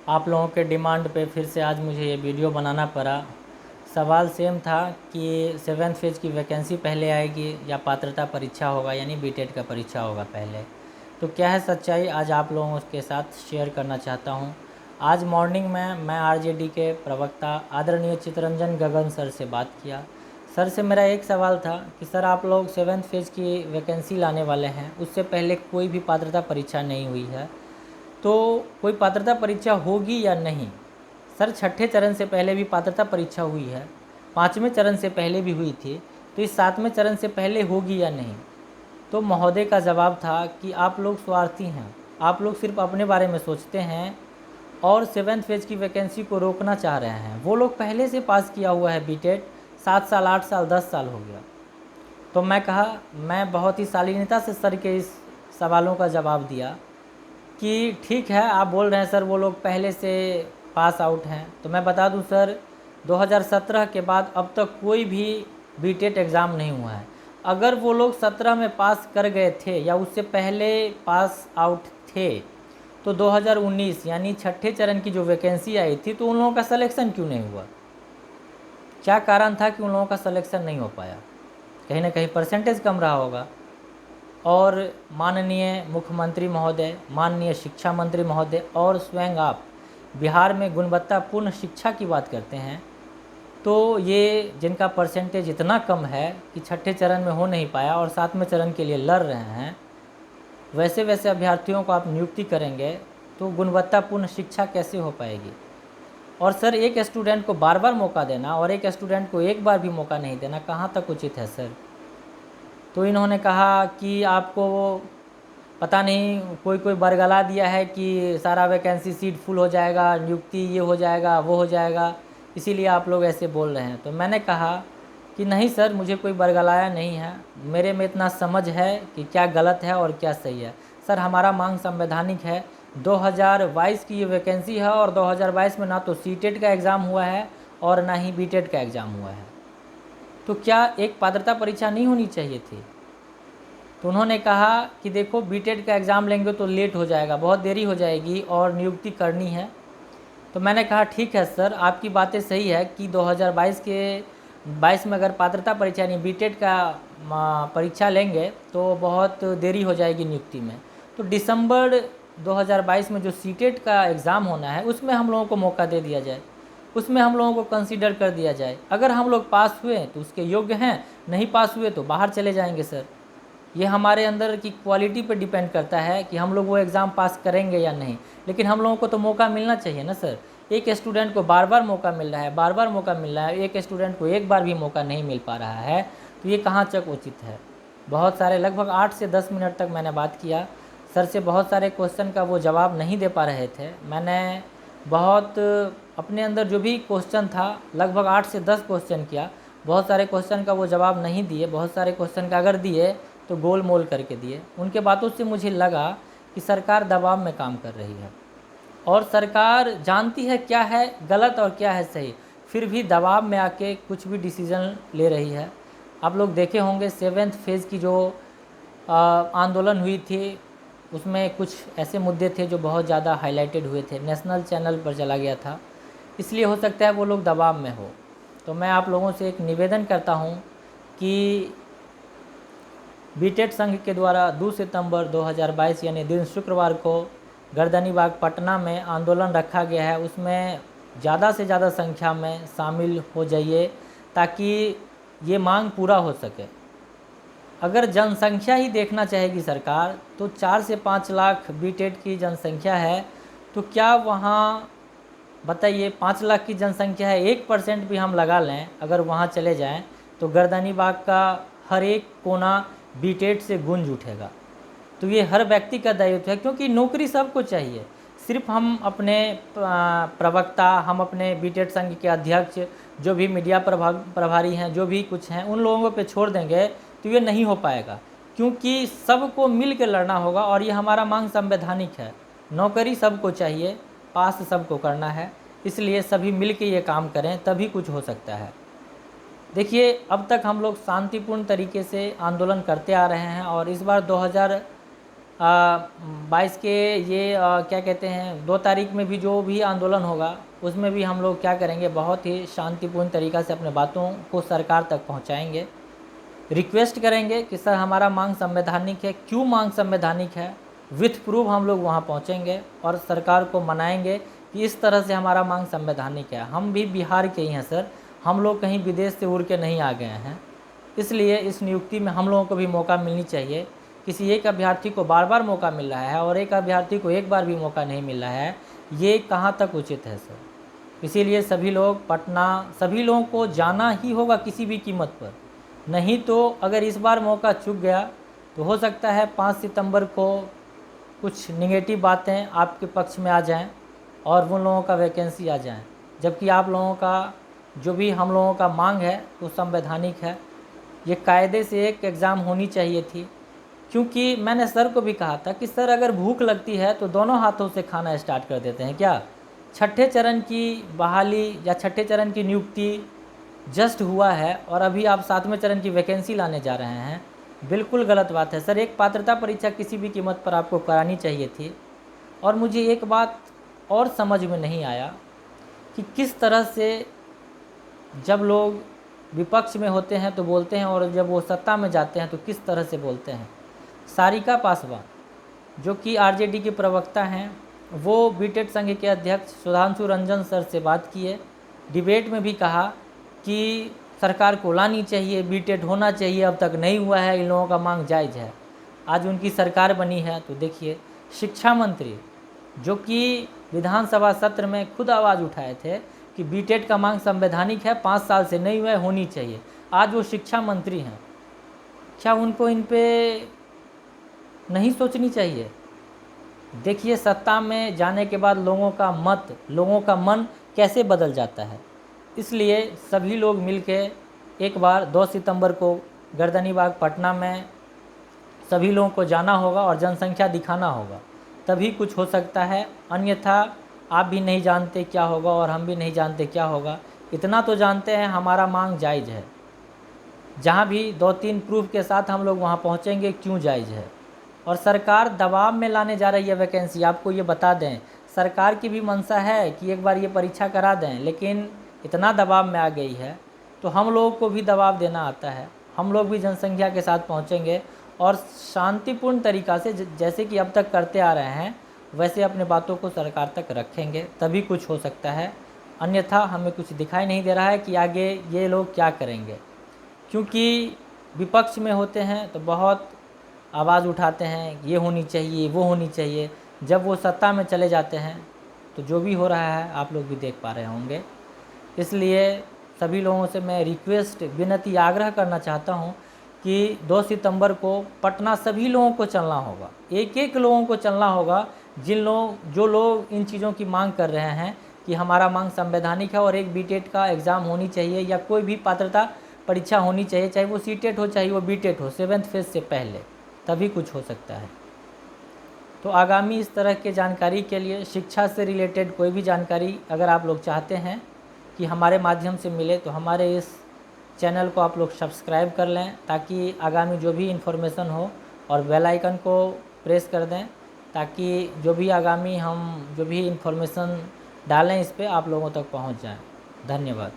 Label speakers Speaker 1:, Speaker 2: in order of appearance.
Speaker 1: आप लोगों के डिमांड पे फिर से आज मुझे ये वीडियो बनाना पड़ा। सवाल सेम था कि 7th फेज़ की वैकेंसी पहले आएगी या पात्रता परीक्षा होगा, यानी बीटेट का परीक्षा होगा पहले। तो क्या है सच्चाई, आज आप लोगों के साथ शेयर करना चाहता हूँ। आज मॉर्निंग में मैं आरजेडी के प्रवक्ता आदरणीय चित्तरंजन गगन सर से बात किया। सर से मेरा एक सवाल था कि सर आप लोग 7th फेज़ की वैकेंसी लाने वाले हैं, उससे पहले कोई भी पात्रता परीक्षा नहीं हुई है, तो कोई पात्रता परीक्षा होगी या नहीं। सर छठे चरण से पहले भी पात्रता परीक्षा हुई है, 5वें चरण से पहले भी हुई थी, तो इस 7वें चरण से पहले होगी या नहीं। तो महोदय का जवाब था कि आप लोग स्वार्थी हैं, आप लोग सिर्फ अपने बारे में सोचते हैं और 7th फेज़ की वैकेंसी को रोकना चाह रहे हैं। वो लोग पहले से पास किया हुआ है बीटेट, 7 साल 8 साल 10 साल हो गया। तो मैं कहा, मैं बहुत ही शालीनता से सर के इस सवालों का जवाब दिया कि ठीक है, आप बोल रहे हैं सर वो लोग पहले से पास आउट हैं, तो मैं बता दूं सर 2017 के बाद अब तक कोई भी बीटेट एग्ज़ाम नहीं हुआ है। अगर वो लोग 17 में पास कर गए थे या उससे पहले पास आउट थे तो 2019 यानी छठे चरण की जो वैकेंसी आई थी तो उन लोगों का सिलेक्शन क्यों नहीं हुआ। क्या कारण था कि उन लोगों का सिलेक्शन नहीं हो पाया। कहीं ना कहीं परसेंटेज कम रहा होगा। और माननीय मुख्यमंत्री महोदय, माननीय शिक्षा मंत्री महोदय और स्वयं आप बिहार में गुणवत्तापूर्ण शिक्षा की बात करते हैं, तो ये जिनका परसेंटेज इतना कम है कि छठे चरण में हो नहीं पाया और 7वें चरण के लिए लड़ रहे हैं, वैसे वैसे अभ्यर्थियों को आप नियुक्ति करेंगे तो गुणवत्तापूर्ण शिक्षा कैसे हो पाएगी। और सर एक स्टूडेंट को बार बार मौका देना और एक स्टूडेंट को एक बार भी मौका नहीं देना कहाँ तक उचित है सर। तो इन्होंने कहा कि आपको पता नहीं कोई कोई बरगला दिया है कि सारा वैकेंसी सीट फुल हो जाएगा, नियुक्ति ये हो जाएगा वो हो जाएगा, इसीलिए आप लोग ऐसे बोल रहे हैं। तो मैंने कहा कि नहीं सर, मुझे कोई बरगलाया नहीं है, मेरे में इतना समझ है कि क्या गलत है और क्या सही है। सर हमारा मांग संवैधानिक है, 2022 की ये वैकेंसी है और 2022 में ना तो सीटेट का एग्ज़ाम हुआ है और ना ही बीटेट का एग्ज़ाम हुआ है, तो क्या एक पात्रता परीक्षा नहीं होनी चाहिए थी। तो उन्होंने कहा कि देखो बीटेट का एग्ज़ाम लेंगे तो लेट हो जाएगा, बहुत देरी हो जाएगी और नियुक्ति करनी है। तो मैंने कहा ठीक है सर, आपकी बातें सही है कि 2022 में अगर पात्रता परीक्षा यानी बीटेट का परीक्षा लेंगे तो बहुत देरी हो जाएगी नियुक्ति में। तो दिसंबर 2022 में जो सीटेट का एग्ज़ाम होना है उसमें हम लोगों को मौका दे दिया जाए, उसमें हम लोगों को कंसीडर कर दिया जाए। अगर हम लोग पास हुए तो उसके योग्य हैं, नहीं पास हुए तो बाहर चले जाएंगे सर। ये हमारे अंदर की क्वालिटी पर डिपेंड करता है कि हम लोग वो एग्ज़ाम पास करेंगे या नहीं। लेकिन हम लोगों को तो मौका मिलना चाहिए ना सर। एक स्टूडेंट को बार बार मौका मिल रहा है, बार बार मौका मिल रहा है, एक स्टूडेंट को एक बार भी मौका नहीं मिल पा रहा है, तो ये कहाँ तक उचित है। बहुत सारे लगभग 8 से 10 मिनट तक मैंने बात किया सर से, बहुत सारे क्वेश्चन का वो जवाब नहीं दे पा रहे थे। मैंने बहुत अपने अंदर जो भी क्वेश्चन था लगभग 8 से 10 क्वेश्चन किया, बहुत सारे क्वेश्चन का वो जवाब नहीं दिए, बहुत सारे क्वेश्चन का अगर दिए तो गोल मोल करके दिए। उनके बातों से मुझे लगा कि सरकार दबाव में काम कर रही है और सरकार जानती है क्या है गलत और क्या है सही, फिर भी दबाव में आके कुछ भी डिसीज़न ले रही है। आप लोग देखे होंगे 7th फेज़ की जो आंदोलन हुई थी उसमें कुछ ऐसे मुद्दे थे जो बहुत ज़्यादा हाईलाइटेड हुए थे, नेशनल चैनल पर चला गया था, इसलिए हो सकता है वो लोग दबाव में हो। तो मैं आप लोगों से एक निवेदन करता हूँ कि बीटेट संघ के द्वारा 2 सितंबर 2022 यानी दिन शुक्रवार को गर्दनीबाग पटना में आंदोलन रखा गया है, उसमें ज़्यादा से ज़्यादा संख्या में शामिल हो जाइए ताकि ये मांग पूरा हो सके। अगर जनसंख्या ही देखना चाहेगी सरकार तो 4 से 5 लाख बीटेट की जनसंख्या है, तो क्या वहाँ बताइए 5 लाख की जनसंख्या है, 1% भी हम लगा लें अगर वहाँ चले जाएं तो गर्दनीबाग का हर एक कोना बीटेट से गूंज उठेगा। तो ये हर व्यक्ति का दायित्व है, क्योंकि नौकरी सबको चाहिए। सिर्फ हम अपने प्रवक्ता, हम अपने बीटेट संघ के अध्यक्ष, जो भी मीडिया प्रभारी हैं, जो भी कुछ हैं, उन लोगों पे छोड़ देंगे तो ये नहीं हो पाएगा, क्योंकि सबको मिल के लड़ना होगा और ये हमारा मांग संवैधानिक है। नौकरी सबको चाहिए, पास सबको करना है, इसलिए सभी मिल के ये काम करें तभी कुछ हो सकता है। देखिए अब तक हम लोग शांतिपूर्ण तरीके से आंदोलन करते आ रहे हैं और इस बार 22 के ये क्या कहते हैं 2 तारीख में भी जो भी आंदोलन होगा उसमें भी हम लोग क्या करेंगे, बहुत ही शांतिपूर्ण तरीक़ा से अपने बातों को सरकार तक पहुंचाएंगे। रिक्वेस्ट करेंगे कि सर हमारा मांग संवैधानिक है, क्यों मांग संवैधानिक है, विथ प्रूफ हम लोग वहाँ पहुँचेंगे और सरकार को मनाएंगे कि इस तरह से हमारा मांग संवैधानिक है। हम भी बिहार के ही हैं सर, हम लोग कहीं विदेश से उड़ के नहीं आ गए हैं, इसलिए इस नियुक्ति में हम लोगों को भी मौका मिलनी चाहिए। किसी एक अभ्यर्थी को बार बार मौका मिल रहा है और एक अभ्यर्थी को एक बार भी मौका नहीं मिल रहा है, ये कहाँ तक उचित है सर। इसीलिए सभी लोग पटना, सभी लोगों को जाना ही होगा किसी भी कीमत पर, नहीं तो अगर इस बार मौका चूक गया तो हो सकता है 5 सितंबर को कुछ नेगेटिव बातें आपके पक्ष में आ जाएं और उन लोगों का वैकेंसी आ जाए, जबकि आप लोगों का जो भी हम लोगों का मांग है वो संवैधानिक है। ये कायदे से एक एग्ज़ाम होनी चाहिए थी, क्योंकि मैंने सर को भी कहा था कि सर अगर भूख लगती है तो दोनों हाथों से खाना स्टार्ट कर देते हैं क्या। छठे चरण की बहाली या छठे चरण की नियुक्ति जस्ट हुआ है और अभी आप 7वें चरण की वैकेंसी लाने जा रहे हैं, बिल्कुल गलत बात है सर। एक पात्रता परीक्षा किसी भी कीमत पर आपको करानी चाहिए थी। और मुझे एक बात और समझ में नहीं आया कि किस तरह से जब लोग विपक्ष में होते हैं तो बोलते हैं और जब वो सत्ता में जाते हैं तो किस तरह से बोलते हैं। सारिका पासवान जो कि आरजेडी के प्रवक्ता हैं, वो बीटेड संघ के अध्यक्ष सुधांशु रंजन सर से बात किए, डिबेट में भी कहा कि सरकार को लानी चाहिए, बीटेड होना चाहिए, अब तक नहीं हुआ है, इन लोगों का मांग जायज़ है। आज उनकी सरकार बनी है तो देखिए, शिक्षा मंत्री जो कि विधानसभा सत्र में खुद आवाज़ उठाए थे कि बीटेड का मांग संवैधानिक है, 5 साल से नहीं हुआ है, होनी चाहिए, आज वो शिक्षा मंत्री हैं। क्या उनको इन पे नहीं सोचनी चाहिए? देखिए, सत्ता में जाने के बाद लोगों का मत, लोगों का मन कैसे बदल जाता है। इसलिए सभी लोग मिलके एक बार 2 सितंबर को गर्दनीबाग पटना में सभी लोगों को जाना होगा और जनसंख्या दिखाना होगा, तभी कुछ हो सकता है। अन्यथा आप भी नहीं जानते क्या होगा और हम भी नहीं जानते क्या होगा। इतना तो जानते हैं हमारा मांग जायज़ है। जहाँ भी 2-3 प्रूफ के साथ हम लोग वहाँ पहुँचेंगे क्यों जायज़ है। और सरकार दबाव में लाने जा रही है वैकेंसी, आपको ये बता दें, सरकार की भी मंशा है कि एक बार ये परीक्षा करा दें, लेकिन इतना दबाव में आ गई है तो हम लोगों को भी दबाव देना आता है। हम लोग भी जनसंख्या के साथ पहुँचेंगे और शांतिपूर्ण तरीक़ा से जैसे कि अब तक करते आ रहे हैं वैसे अपने बातों को सरकार तक रखेंगे, तभी कुछ हो सकता है। अन्यथा हमें कुछ दिखाई नहीं दे रहा है कि आगे ये लोग क्या करेंगे, क्योंकि विपक्ष में होते हैं तो बहुत आवाज़ उठाते हैं, ये होनी चाहिए, वो होनी चाहिए। जब वो सत्ता में चले जाते हैं तो जो भी हो रहा है आप लोग भी देख पा रहे होंगे। इसलिए सभी लोगों से मैं रिक्वेस्ट, विनती, आग्रह करना चाहता हूँ कि 2 सितंबर को पटना सभी लोगों को चलना होगा, एक लोगों को चलना होगा जो लोग इन चीज़ों की मांग कर रहे हैं कि हमारा मांग संवैधानिक है और एक बीटेड का एग्ज़ाम होनी चाहिए या कोई भी पात्रता परीक्षा होनी चाहिए, चाहे वो सीटेट हो चाहे वो बीटेड हो, 7वें फेज़ से पहले, तभी कुछ हो सकता है। तो आगामी इस तरह के जानकारी के लिए, शिक्षा से रिलेटेड कोई भी जानकारी अगर आप लोग चाहते हैं कि हमारे माध्यम से मिले तो हमारे इस चैनल को आप लोग सब्सक्राइब कर लें, ताकि आगामी जो भी इन्फॉर्मेशन हो, और बेल आइकन को प्रेस कर दें ताकि जो भी आगामी हम जो भी इन्फॉर्मेशन डालें इस पे आप लोगों तक पहुंच जाए। धन्यवाद।